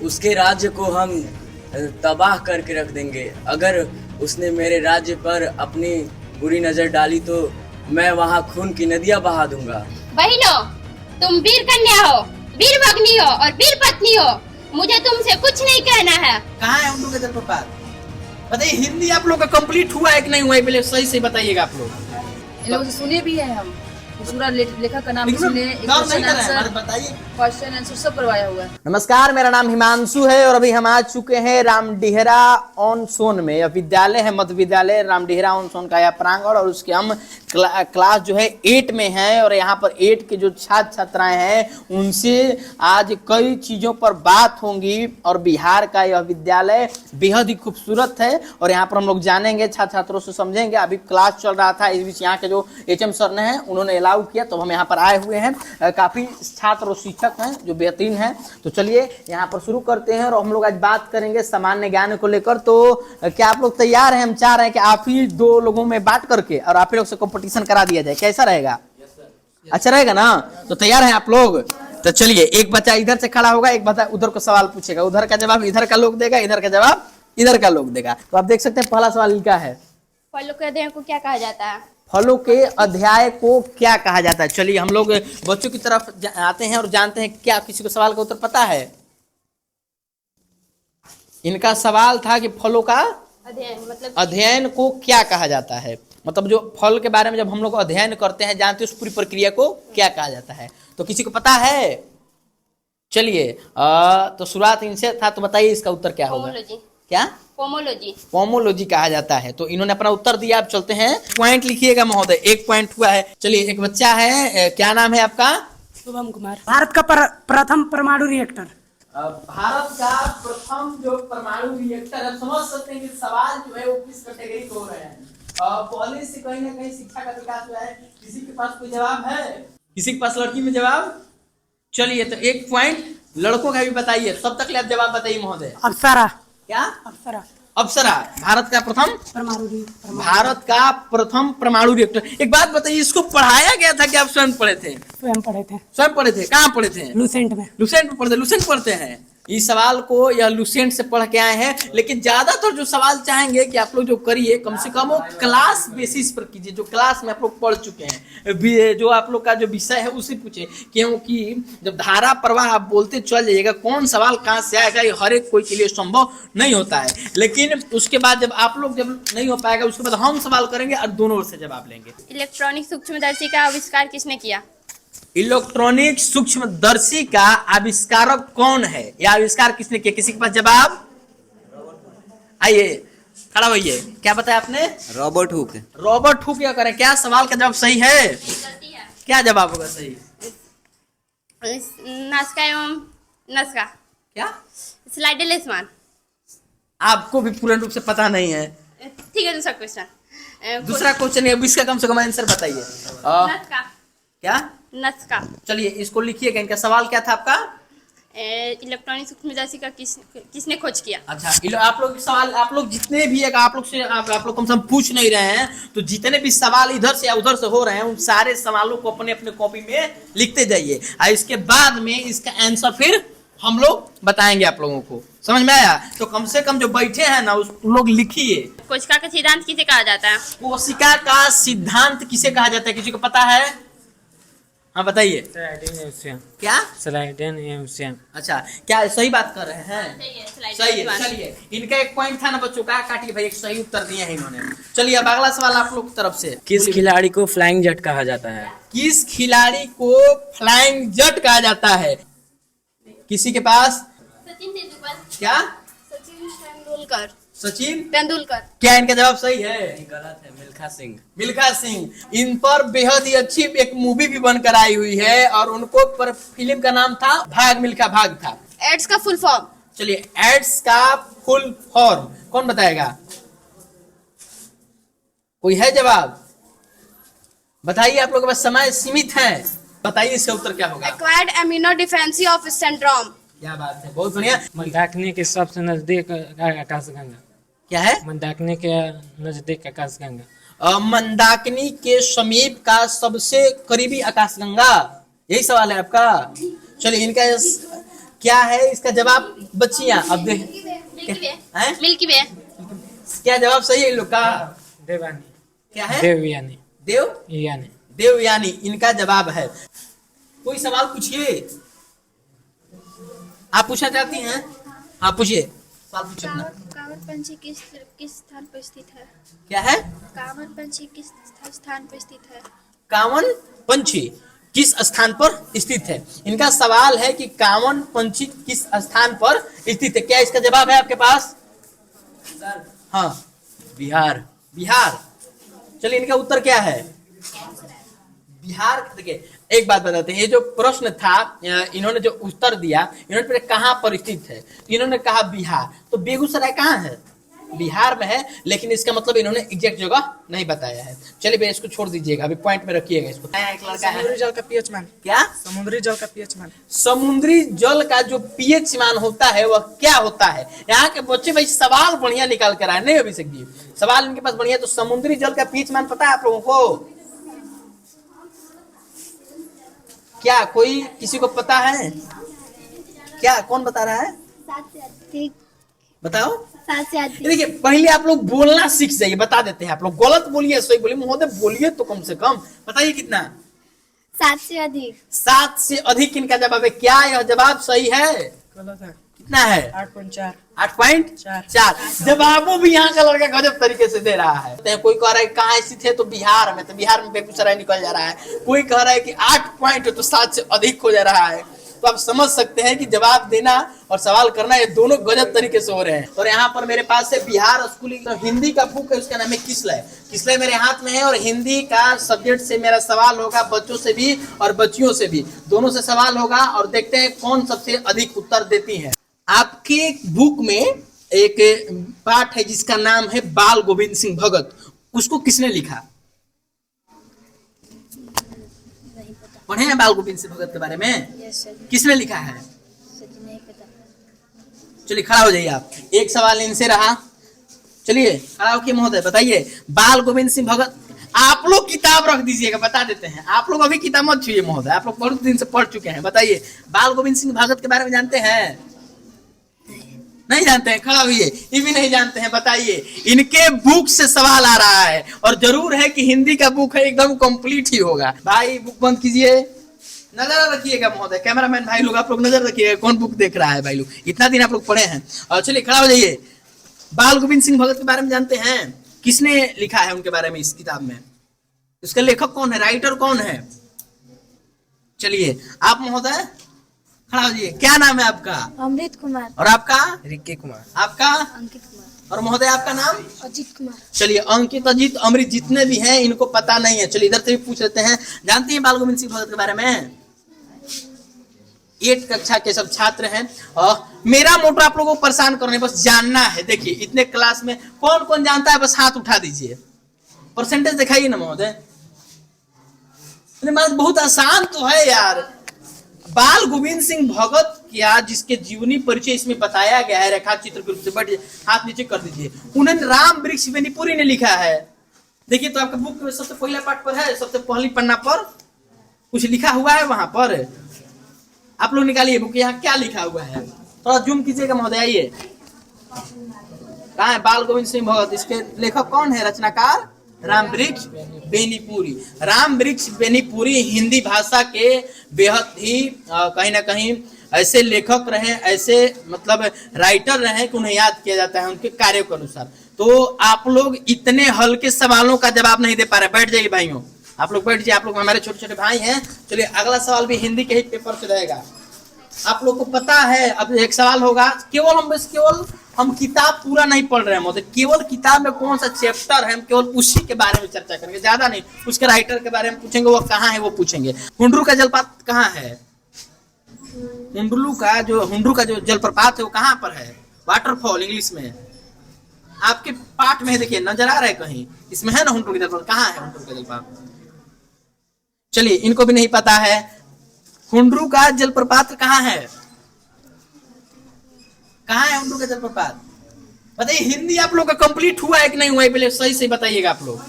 उसके राज्य को हम तबाह करके रख देंगे। अगर उसने मेरे राज्य पर अपनी बुरी नजर डाली तो मैं वहाँ खून की नदियाँ बहा दूंगा। बहनों, तुम वीर कन्या हो, वीर भगनी हो और वीर पत्नी हो। मुझे तुमसे कुछ नहीं कहना है। कहाँ है हम लोग के जलप्रपात? बताइए, हिंदी आप लोग का कंप्लीट हुआ है कि नहीं हुआ है, पहले सही से बताइएगा आप लोग। इन लोगों से सुने भी हैं हम, पूरा लेखक का नाम भी सुने, क्वेश्चन आंसर सब करवाया हुआ है। नमस्कार, मेरा नाम हिमांशु है और अभी हम आ चुके हैं रामडिहरा ऑन सोन में। यह विद्यालय है, मध्य विद्यालय रामडिहरा ऑन सोन का यह प्रांगण, और उसके हम क्लास जो है 8 में है। और यहाँ पर 8 के जो छात्र छात्राएं हैं उनसे आज कई चीजों पर बात होंगी। और बिहार का यह विद्यालय बेहद ही खूबसूरत है और यहाँ पर हम लोग जानेंगे, छात्र छात्रों से समझेंगे। अभी क्लास चल रहा था, इस बीच यहाँ के जो HM सर ने हैं उन्होंने अलाउ किया, तो हम यहाँ पर आए हुए हैं। काफी छात्र और शिक्षक हैं जो बेहतरीन हैं। तो चलिए यहाँ पर शुरू करते हैं और हम लोग आज बात करेंगे सामान्य ज्ञान को लेकर। तो क्या आप लोग तैयार हैं? हम चाह रहे हैं कि आप ही 2 लोगों में बांट करके और आप ही लोग से कंपटीशन करा दिया जाए, कैसा रहेगा? अच्छा रहेगा ना? तो तैयार हैं आप लोग? तो चलिए, एक बच्चा इधर से खड़ा होगा, एक बच्चा उधर को सवाल पूछेगा, उधर का जवाब इधर का लोग देगा, इधर का जवाब इधर का लोग देगा। तो आप देख सकते हैं पहला सवाल क्या है। फलों के अध्ययन को क्या कहा जाता है? फलों के अध्याय को क्या कहा जाता है? चलिए हम लोग बच्चों की तरफ आते हैं और जानते हैं क्या किसी को सवाल का उत्तर पता है। इनका सवाल था कि फलों का अध्ययन को क्या कहा जाता है। मतलब जो फल के बारे में जब हम लोग अध्ययन करते हैं, जानते हैं उस पूरी प्रक्रिया को क्या कहा जाता है। तो किसी को पता है? चलिए तो शुरुआत इनसे था, तो बताइए इसका उत्तर क्या होगा? क्या? पोमोलॉजी। पोमोलॉजी कहा जाता है। तो इन्होंने अपना उत्तर दिया। आप चलते हैं, पॉइंट लिखिएगा महोदय, 1 पॉइंट हुआ है। चलिए, एक बच्चा है, क्या नाम है आपका? शुभम कुमार। भारत का प्रथम परमाणु रिएक्टर। भारत का प्रथम जो परमाणु रिएक्टर है, समझ सकते हैं कि सवाल जो है वो किस कैटेगरी को हो रहे हैं। पहले से कहीं ना कहीं शिक्षा का विकास हुआ है। किसी के पास कोई जवाब है? किसी के पास लड़की में जवाब? चलिए, तो 1 पॉइंट लड़कों का भी बताइए, तब तक आप जवाब बताइए महोदय। अप्सरा। क्या? अप्सरा। अप्सरा भारत का प्रथम परमाणु रिएक्टर। एक बात बताइए, इसको पढ़ाया गया था कि आप स्वयं पढ़े थे? स्वयं पढ़े थे। स्वयं पढ़े थे। कहाँ पढ़े थे? लुसेंट में। लुसेंट में पढ़े थे। लुसेंट पढ़ते हैं। इस सवाल को यह लुसेंट से पढ़ के आए हैं, लेकिन ज्यादातर जो सवाल चाहेंगे कि आप लोग जो करिए, कम से कम वो क्लास बेसिस पर कीजिए, जो क्लास में आप लोग पढ़ चुके हैं, जो आप लोग का जो विषय है उसे पूछे। क्योंकि जब धारा प्रवाह आप बोलते चल जाइएगा, कौन सवाल कहाँ से आएगा ये हर एक कोई के लिए संभव नहीं होता है। लेकिन उसके बाद जब आप लोग जब नहीं हो पाएगा, उसके बाद हम सवाल करेंगे और दोनों ओर से जवाब लेंगे। इलेक्ट्रॉनिक सूक्ष्मदर्शी का आविष्कार किसने किया? इलेक्ट्रॉनिक सूक्ष्मदर्शी का आविष्कारक कौन है? यह आविष्कार किसने किया? किसी के पास जवाब? आइए, खड़ा होइए। क्या बताया आपने? Robert Hooke. Robert Hooke. क्या करें? क्या सवाल का जवाब सही है? क्या जवाब होगा सही? नासका एवं नस्का। क्या? स्लाइडेलेसमान। आपको भी पूर्ण रूप से पता नहीं है? ठीक है, दूसरा क्वेश्चन। दूसरा क्वेश्चन है, इसका कम से कम आंसर बताइए। नस्का। क्या? नस्का। चलिए, इसको लिखिएगा। इनका सवाल क्या था आपका? इलेक्ट्रॉनिक सूक्ष्मदर्शी का किसने खोज किया? अच्छा, आप लोग सवाल, आप लोग जितने भी आप लोग से आप लोग कम से कम पूछ नहीं रहे हैं, तो जितने भी सवाल इधर से या उधर से हो रहे हैं, उन सारे सवालों को अपने अपने कॉपी में लिखते जाइए। और इसके बाद में इसका आंसर फिर हम लोग बताएंगे आप लोगों को। समझ में आया? तो कम से कम जो बैठे हैं ना, उस लोग लिखिए। कोशिका का सिद्धांत किसे कहा जाता है? कोशिका का सिद्धांत किसे कहा जाता है? किसी को पता है? हाँ बताइए। क्या? अच्छा, क्या सही बात कर रहे हैं? सही है। चलिए, इनका 1 पॉइंट था ना बच्चों का, काटिए भाई, एक सही उत्तर दिए हैं इन्होंने। चलिए, अब अगला सवाल आप लोग की तरफ से। किस खिलाड़ी को फ्लाइंग जट कहा जाता है? किस खिलाड़ी को फ्लाइंग जट कहा जाता है? किसी के पास? सचिन तेंदुलकर। क्या? सचिन तेंदुलकर। सचिन तेंदुलकर। क्या इनका जवाब सही है? गलत है, मिल्खा सिंह। मिल्खा सिंह। इन पर बेहद ही अच्छी एक मूवी भी बनकर आई हुई है और उनको पर फिल्म का नाम था भाग मिल्खा भाग था। एड्स का फुल फॉर्म? चलिए, एड्स का फुल फॉर्म कौन बताएगा? कोई है जवाब? बताइए, आप लोगों के पास समय सीमित है, बताइए इसका उत्तर क्या होगा? Acquired amino defensive syndrome. क्या बात है, बहुत बढ़िया। मंदाकिनी के सबसे नजदीक आकाशगंगा। क्या है? मंदाकिनी के नजदीक आकाशगंगा। मंदाकिनी के समीप का सबसे करीबी आकाशगंगा, यही सवाल है आपका? चलिए, इनका क्या है इसका जवाब बच्चियां? अब देख मिल्की वे। हैं? मिल्की वे। क्या जवाब सही है इन लोग का? देवानी। क्या है? देवयानी। देव यानी। देवयानी इनका जवाब है। कोई सवाल पूछिए, आप पूछना चाहती हैं? हाँ पूछिए, सवाल पूछिए अपना। कांवर पंछी किस स्थान पर स्थित है? क्या है? कांवर पंछी किस स्थान पर स्थित है? कावन पंछी किस स्थान पर स्थित है? इनका सवाल है कि कावन पंछी किस स्थान पर स्थित है। क्या इसका जवाब है आपके पास? हाँ, बिहार। बिहार। चलिए इनका उत्तर क्या है? बिहार। देखिए एक बात बताते हैं, ये जो प्रश्न था इन्होंने जो उत्तर दिया, इन्होंने पूछा कहाँ पर स्थित है, तो इन्होंने कहा बिहार। तो बेगूसराय कहाँ है? बिहार में है, लेकिन इसका मतलब इन्होंने एग्जैक्ट जगह नहीं बताया है। चलिए भैया इसको छोड़ दीजिएगा, अभी पॉइंट में रखिएगा इसको। एक लड़का है, समुद्री जल का पीएच मान। क्या? समुद्री जल का पीएच मान। समुद्री जल का जो पीएच मान होता है वह क्या होता है? यहाँ के बच्चे भाई सवाल बढ़िया निकाल कर आए, नहीं अभिषेक जी? सवाल इनके पास बढ़िया। तो समुद्री जल का पीएच मान पता है आप लोगों को? क्या कोई किसी को पता है? क्या कौन बता रहा है? 7 से अधिक। बताओ। 7 से अधिक। देखिए पहले आप लोग बोलना सीख जाइए, बता देते हैं। आप लोग गलत बोलिए, सही बोलिए, महोदय बोलिए तो कम से कम। बताइए कितना? 7 से अधिक। 7 से अधिक इनका जवाब है। क्या यह जवाब सही है? गलत है। कितना है? 8.4। 8.4। जवाबों भी यहाँ का लड़का गजब तरीके से दे रहा है। कोई कह रहा है कहाँ स्थित है, तो बिहार में, तो बिहार में बेगूसराय निकल जा रहा है। कोई कह रहा है कि 8 पॉइंट तो 7 से अधिक हो जा रहा है। तो आप समझ सकते हैं कि जवाब देना और सवाल करना ये दोनों गजब तरीके से हो रहे हैं। और यहाँ पर मेरे पास है बिहार स्कूली हिंदी का बुक है, उसका नाम है किसलय। किसलय मेरे हाथ में है और हिंदी का सब्जेक्ट से मेरा सवाल होगा, बच्चों से भी और बच्चियों से भी, दोनों से सवाल होगा। और देखते हैं कौन सबसे अधिक उत्तर देती है। आपके बुक में एक पाठ है जिसका नाम है बाल गोविंद सिंह भगत। उसको किसने लिखा? पढ़े हैं बाल गोविंद सिंह भगत के बारे में? किसने लिखा है? चलिए खड़ा हो जाइए आप। एक सवाल इनसे रहा, चलिए खड़ा होकर महोदय बताइए, बाल गोविंद सिंह भगत। आप लोग किताब रख दीजिएगा, बता देते हैं। आप लोग अभी किताब मत छुइए महोदय, आप लोग बहुत दिन से पढ़ चुके हैं। बताइए बाल गोविंद सिंह भगत के बारे में जानते हैं? नहीं जानते हैं? खड़ा हुई, ये भी नहीं जानते हैं। बताइए, इनके बुक से सवाल आ रहा है और जरूर है कि हिंदी का बुक है, एकदम कंप्लीट ही होगा। भाई बुक बंद कीजिए, नजर रखिएगा महोदय, कैमरामैन भाई लोग आप लोग नजर रखिएगा कौन बुक देख रहा है भाई लोग, इतना दिन आप लोग पढ़े हैं। और चलिए खड़ा हो जाइए। बाल गोविंद सिंह भगत के बारे में जानते हैं? किसने लिखा है उनके बारे में इस किताब में? इसका लेखक कौन है, राइटर कौन है? चलिए आप महोदय खड़ा हो जाइए। क्या नाम है आपका? अमृत कुमार। और आपका? रिक्की कुमार। आपका? अंकित कुमार। और महोदय आपका नाम? अजीत कुमार। चलिए अंकित, अजीत, अमृत जितने भी हैं इनको पता नहीं है। चलिए इधर से भी पूछ लेते हैं, जानते हैं बाल गोविंद सिंह भगत के बारे में? 8 कक्षा के सब छात्र हैं और मेरा मोटो आप लोगों को परेशान करने, बस जानना है। देखिए इतने क्लास में कौन कौन जानता है, बस हाथ उठा दीजिए, परसेंटेज दिखाइए ना महोदय। बहुत आसान तो है यार। बाल गोविंद सिंह भगत क्या, जिसके जीवनी परिचय इसमें बताया गया है रेखा चित्र के रूप से, बट हाथ नीचे कर दीजिए, उन्हें राम वृक्ष बेनीपुरी ने लिखा है। देखिए तो आपके बुक में सबसे पहला पाठ पर है, सबसे पहली पन्ना पर कुछ लिखा हुआ है, वहां पर आप लोग निकालिए बुक, यहाँ क्या लिखा हुआ है, थोड़ा जूम कीजिएगा महोदय। आइए कहाँ है बाल गोविंद सिंह भगत? इसके लेखक कौन है, रचनाकार? राम वृक्ष बेनीपुरी। राम वृक्ष बेनीपुरी हिंदी भाषा के बेहद ही कहीं ना कहीं ऐसे लेखक रहे, ऐसे मतलब राइटर रहे कि उन्हें याद किया जाता है उनके कार्यों के अनुसार। तो आप लोग इतने हल्के सवालों का जवाब नहीं दे पा रहे, बैठ जाइए भाइयों, आप लोग बैठ जाइए, आप लोग हमारे छोटे छोटे भाई हैं। चलिए अगला सवाल भी हिंदी के ही पेपर से रहेगा। आप लोग को पता है, अब एक सवाल होगा, केवल हम किताब पूरा नहीं पढ़ रहे हैं मतलब केवल किताब में कौन सा चैप्टर है, हम केवल उसी के बारे में चर्चा करेंगे, ज्यादा नहीं। उसके राइटर के बारे में पूछेंगे, वो कहाँ है वो पूछेंगे। हुंड्रू का जलप्रपात कहाँ है? हुंड्रू का जो जलप्रपात है वो कहाँ पर है? वाटरफॉल इंग्लिश में आपके पाठ में देखिए, नजर आ रहा है कहीं? इसमें है ना हुंड्रू का जलप्रपात, कहाँ है हुंड्रू का जलप्रपात? चलिए इनको भी नहीं पता है हुंड्रू का जलप्रपात कहाँ है। कहाँ है हुंड्रू का जलप्रपात? बताइए। हिंदी आप लोग का कंप्लीट हुआ है कि नहीं हुआ है, पहले सही से बताइएगा। आप लोग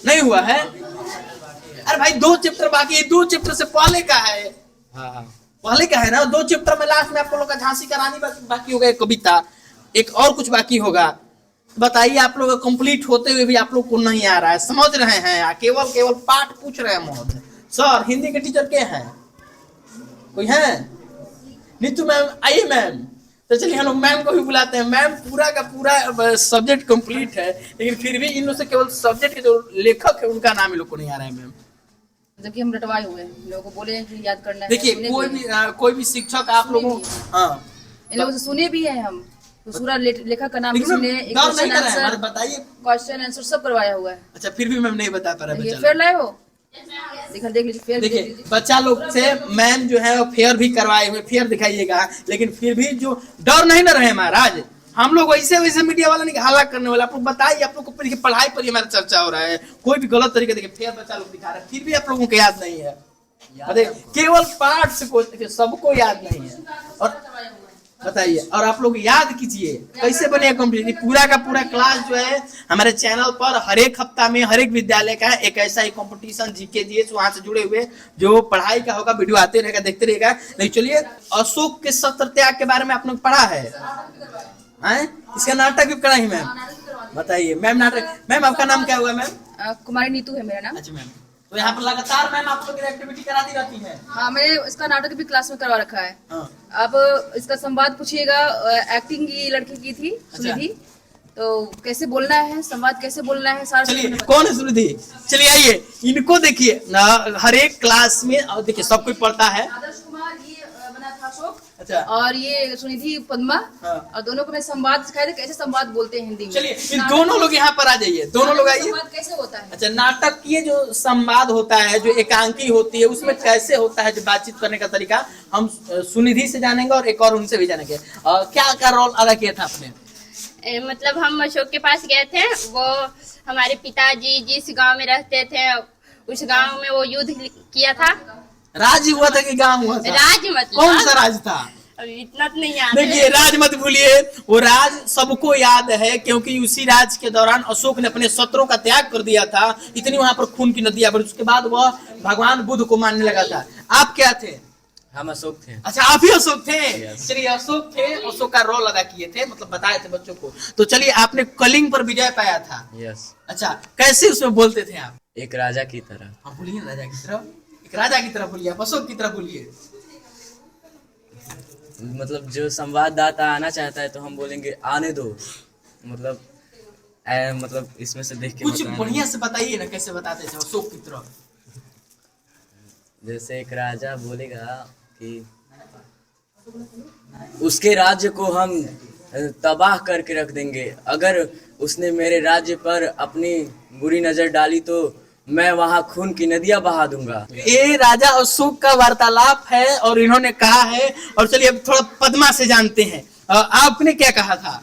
नहीं हुआ है? अरे भाई 2 चैप्टर बाकी है, 2 चैप्टर से पहले का है। पहले का है ना, 2 चैप्टर में लास्ट में आप लोग का झांसी का रानी बाकी होगा, एक कविता, एक और कुछ बाकी होगा। बताइए आप लोग कंप्लीट होते हुए भी आप लोग को नहीं आ रहा है, समझ रहे हैं, केवल पाठ पूछ रहे हैं महोदय। सर हिंदी के टीचर के हैं, कोई है? नीतू मैम आइए मैम। तो चलिए हम लोग मैम को भी बुलाते हैं। मैम पूरा का पूरा सब्जेक्ट कंप्लीट है, लेकिन फिर भी इन लोग से केवल सब्जेक्ट के जो लेखक है उनका नाम इन लोग को नहीं आ रहा है मैम। जबकि हम रटवाए हुए हैं, लोगों को बोले हैं कि याद करना है। देखिए सुने कोई भी शिक्षक आप लोगों, हाँ इन लोगों से सुने भी हैं हम, तो पूरा लेखक का नाम भी लेकिन सुने, मैम एक गौर नहीं क्वेश्चन कर रहे हैं, आंसर, बताइए। क्वेश्चन आंसर सब करवाया हुआ है। अच्छा फिर भी मैम नहीं बता पा रहे देखिए बच्चा फेयर लोग। लाए हो, देख लीजिए फेयर देख देखिए लीजिए। बच्चा लोग से मैम जो है वो फेयर भी करवाए हुए, फेयर दिखाइएगा, लेकिन फिर भी जो डर नहीं ना रहे महाराज, हम लोग वैसे मीडिया वाला नहीं हल्ला करने वाला। आप लोग बताइए, आप लोग को पढ़ाई पर ही हमारा चर्चा हो रहा है, कोई भी गलत तरीके देखिए फेयर बच्चा लोग दिखा रहे हैं, फिर भी आप लोगों को याद नहीं है। केवल पाठ से सबको याद नहीं है। और बताइए, और आप लोग याद कीजिए कैसे बने कंप्लीट। पूरा का पूरा क्लास जो है हमारे चैनल पर हर एक हफ्ता में हर एक विद्यालय का एक ऐसा ही कंपटीशन जीके जीएस वहां से जुड़े हुए जो पढ़ाई का होगा, वीडियो आते रहेगा, देखते रहेगा। नहीं चलिए, अशोक के सत्र त्याग के बारे में आप लोग पढ़ा है, इसका नाटक भी पढ़ा ही मैम। बताइए मैम, नाटक मैम आपका नाम क्या हुआ मैम? कुमारी नीतू है मेरा नाम। अच्छा मैम, तो यहाँ पर लगातार मैम आप लोग की एक्टिविटी कराती रहती है? हाँ, मैंने इसका नाटक भी क्लास में करवा रखा है। हाँ। अब इसका संवाद पूछिएगा, एक्टिंग की लड़की की थी सुनिधि, तो कैसे बोलना है, संवाद कैसे बोलना है, सारा चलिए कौन है सुनिधि? चलिए आइए इनको देखिए ना, हर एक क्लास में और देखिए सब कोई पढ़ता है। आदर्श कुमार ये बना था अशोक, अच्छा, और ये सुनिधि पद्मा। हाँ। और दोनों को मैं संवाद सिखाया था, कैसे संवाद बोलते हैं हिंदी में। चलिए फिर दोनों लोग यहाँ पर आ जाइए, दोनों लोग आइए। संवाद कैसे होता है? अच्छा, नाटक की जो संवाद होता है, जो एकांकी होती है, उसमें कैसे होता है जो बातचीत करने का तरीका, हम सुनिधि से जानेंगे और एक और उनसे भी जानेंगे। क्या क्या रोल अदा किया था आपने? मतलब हम अशोक के पास गए थे, वो हमारे पिताजी जिस गांव में रहते थे उस गांव में वो युद्ध किया था। राज हुआ था कि गांव हुआ था? राज मतलब कौन सा राज था? अभी इतना तो नहीं याद है। देखिए राज मत भूलिए, वो राज सबको याद है, क्योंकि उसी राज के दौरान अशोक ने अपने शत्रुओं का त्याग कर दिया था। इतनी वहां पर खून की नदियां बही, उसके बाद वह भगवान बुद्ध को मानने लगा था। आप क्या थे? हम अशोक थे। अच्छा आप ही अशोक थे। चलिए अशोक थे, अशोक का रोल अदा किए थे, मतलब बताए थे बच्चों को। तो चलिए आपने कलिंग पर विजय पाया था। यस। अच्छा कैसे उसमें बोलते थे आप? एक राजा की तरह। हाँ बोलिए राजा की तरह, एक राजा की तरह बोलिए, आप अशोक की तरह बोलिए। मतलब जो संवाददाता आना चाहता है तो हम बोलेंगे आने दो, मतलब मतलब इसमें से देख के कुछ बताना। बढ़िया से बताइए ना, कैसे बताते थे अशोक की तरह? जैसे एक राजा बोलेगा कि उसके राज्य को हम तबाह करके रख देंगे, अगर उसने मेरे राज्य पर अपनी बुरी नजर डाली तो मैं वहां खून की नदियां बहा दूंगा। ये राजा अशोक का वार्तालाप है और इन्होंने कहा है। और चलिए अब थोड़ा पद्मा से जानते हैं, आपने क्या कहा था?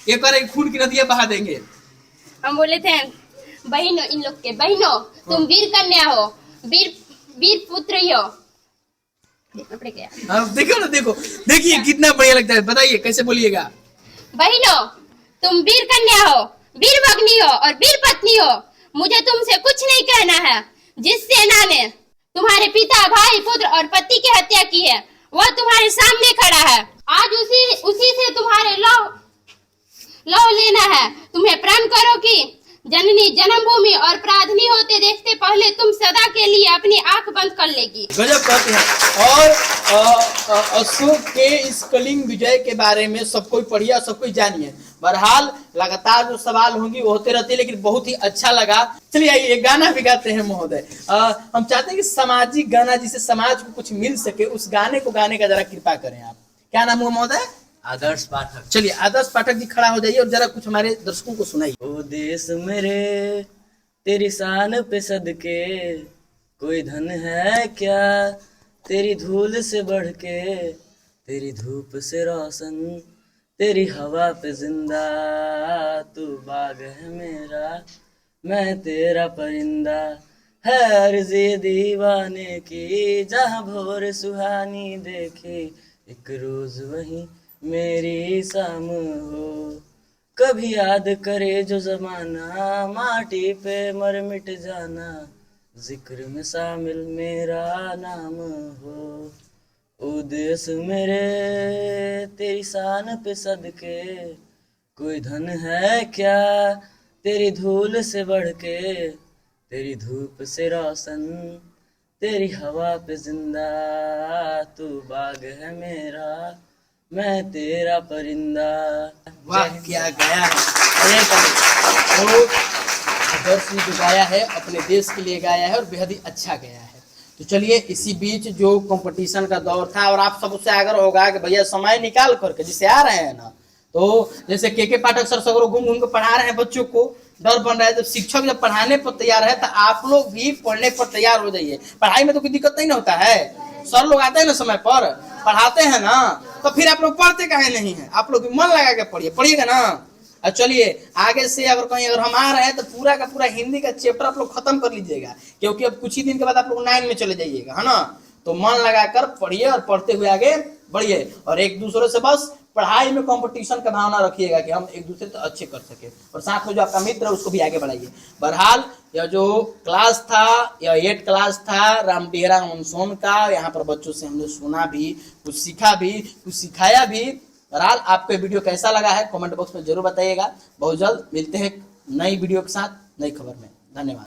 ये कह रहे खून की नदियां बहा देंगे। हम बोले थे बहनों, इन लोग के बहनों, तुम वीर कन्या हो, वीर पुत्र ही हो। देखना पड़ेगा। देखो ना, देखो देखिए कितना बढ़िया लगता है। बताइए कैसे बोलिएगा? बहनों, तुम वीर कन्या हो, वीर भगनी हो और वीर पत्नी हो। मुझे तुमसे कुछ नहीं कहना है। जिस सेना ने तुम्हारे पिता, भाई, पुत्र और पति की हत्या की है वह तुम्हारे सामने खड़ा है। आज उसी से तुम्हारे लौ लेना है। तुम्हें प्रण करो कि जननी जन्मभूमि और प्रार्थनी होते देखते पहले तुम सदा के लिए अपनी आंख बंद कर लेगी। गजब कहते हैं। और अशोक के इस कलिंग विजय के बारे में सब कोई पढ़िए, सब कोई जानिए। बहरहाल लगातार जो सवाल होंगे वो होते रहते हैं, लेकिन बहुत ही अच्छा लगा। चलिए आइए एक गाना भी गाते हैं महोदय। हम चाहते हैं कि सामाजिक गाना जिससे समाज को कुछ मिल सके, उस गाने को गाने का जरा कृपा करें आप। क्या नाम हुआ महोदय? आदर्श पाठक। चलिए आदर्श पाठक जी खड़ा हो जाइए और जरा कुछ हमारे दर्शकों को सुनाइए। ओ देश मेरे तेरी शान पे सदके, कोई धन है क्या तेरी धूल से बढ़ के, तेरी धूप से रोशन, तेरी हवा पे जिंदा, तू बाग है मेरा, मैं तेरा परिंदा, है अर्ज़ी दीवाने की, जहाँ भोर सुहानी देखे, एक रोज वही मेरी शाम हो, कभी याद करे जो जमाना, माटी पे मर मिट जाना, जिक्र में शामिल मेरा नाम हो, ओ देश मेरे तेरी शान पे सदके, कोई धन है क्या तेरी धूल से बढ़ के, तेरी धूप से रोशन, तेरी हवा पे जिंदा, तू बाग है मेरा, मैं तेरा परिंदा। वाह क्या गाया है। तो आदर्श ने जो गाया है अपने देश के लिए गाया है और बेहद ही अच्छा गाया है। तो चलिए इसी बीच जो कंपटीशन का दौर था और आप सबसे आग्रह होगा कि भैया समय निकाल करके जिसे आ रहे हैं ना, तो जैसे के पाठक सर सगरों घूम घूम के पढ़ा रहे हैं बच्चों को, डर बन रहा है, जब शिक्षक जब पढ़ाने पर तैयार है तो आप लोग भी पढ़ने पर तैयार हो जाइए। पढ़ाई में तो कोई दिक्कत नहीं ना होता है, सर लोग आते हैं ना समय पर पढ़ाते हैं ना, तो फिर आप लोग पढ़ते काहे नहीं है, आप लोग भी मन लगा के पढ़िए, पढ़िएगा ना। और चलिए आगे से अगर हम आ रहे हैं तो पूरा का पूरा हिंदी का चैप्टर आप लोग खत्म कर लीजिएगा, क्योंकि अब कुछ ही दिन के बाद आप लोग 9 में चले जाइएगा, है ना। तो मन लगाकर पढ़िए और पढ़ते हुए आगे बढ़िए, और एक दूसरे से बस पढ़ाई में कंपटीशन का भावना रखिएगा कि हम एक दूसरे से अच्छे कर सके, और साथ में जो आपका मित्र है उसको भी आगे बढ़ाइए। बहरहाल यह जो क्लास था, यह 8 क्लास था रामडिहरा ऑनसोन का, यहाँ पर बच्चों से हमने सुना भी, कुछ सीखा भी, कुछ सिखाया भी। बहरहाल आपको ये वीडियो कैसा लगा है कमेंट बॉक्स में जरूर बताइएगा। बहुत जल्द मिलते हैं नई वीडियो के साथ, नई खबर में। धन्यवाद।